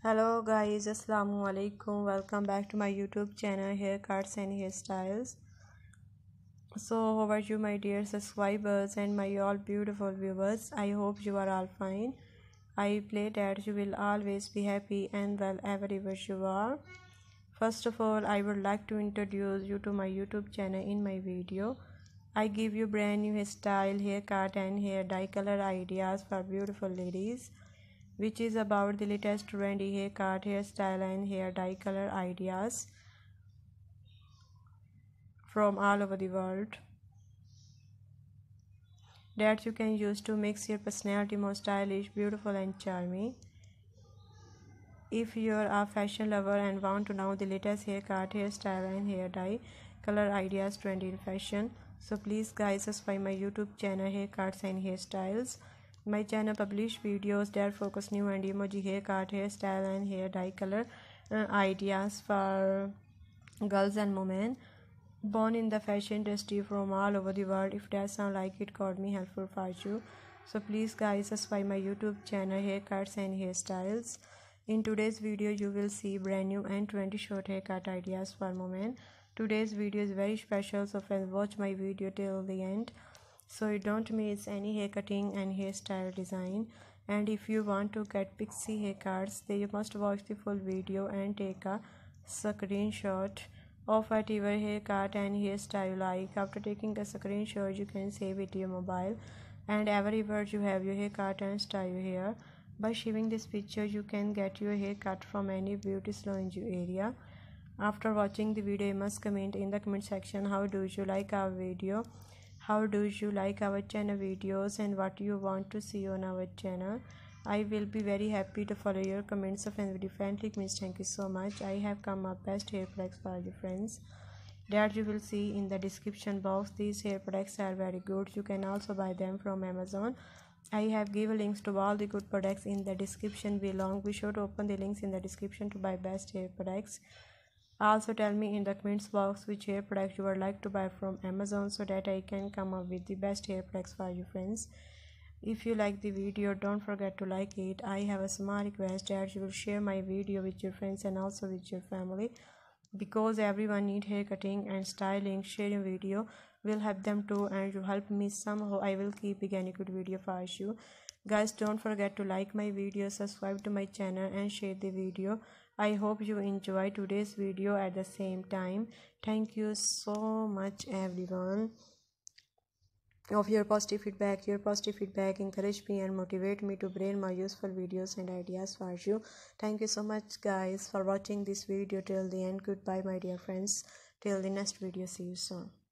Hello guys, assalamu alaikum. Welcome back to my YouTube channel Haircuts and Hairstyles. So how are you, my dear subscribers and my all beautiful viewers? I hope you are all fine. I pray that you will always be happy and well wherever you are. First of all, I would like to introduce you to my YouTube channel. In my video I give you brand new hairstyle, haircut and hair dye color ideas for beautiful ladies, which is about the latest trendy haircut, hairstyle and hair dye color ideas from all over the world that you can use to make your personality more stylish, beautiful and charming. If you're a fashion lover and want to know the latest haircut, hairstyle and hair dye color ideas trendy in fashion, so please guys subscribe my YouTube channel Haircuts and Hairstyles. My channel publish videos that focus new and emoji haircut, hairstyle and hair dye color ideas for girls and women born in the fashion industry from all over the world. If that sound like it got me helpful for you, so please guys subscribe my YouTube channel Haircuts and Hairstyles. In today's video you will see brand new and 20 short haircut ideas for women. Today's video is very special, so friends watch my video till the end so you don't miss any hair cutting and hairstyle design. And if you want to get pixie haircuts, then you must watch the full video and take a screenshot of whatever haircut and hairstyle you like. After taking a screenshot, you can save it to your mobile, and everywhere you have your haircut and style your hair. By saving this picture, you can get your haircut from any beauty salon in your area. After watching the video, you must comment in the comment section how do you like our video, how do you like our channel videos, and what you want to see on our channel. I will be very happy to follow your comments of and differently comments. Thank you so much. I have come up best hair products for you friends that you will see in the description box. These hair products are very good. You can also buy them from Amazon. I have given links to all the good products in the description below. Be sure to open the links in the description to buy best hair products. Also tell me in the comments box which hair products you would like to buy from Amazon so that I can come up with the best hair products for you friends. If you like the video, don't forget to like it. I have a small request that you will share my video with your friends and also with your family, because everyone need hair cutting and styling. Sharing video will help them too, and you help me somehow. I will keep again a good video for you guys. Don't forget to like my video, subscribe to my channel and share the video. I hope you enjoy today's video at the same time. Thank you so much everyone of your positive feedback. Your positive feedback encourage me and motivate me to bring more useful videos and ideas for you. Thank you so much guys for watching this video till the end. Goodbye my dear friends, till the next video. See you soon.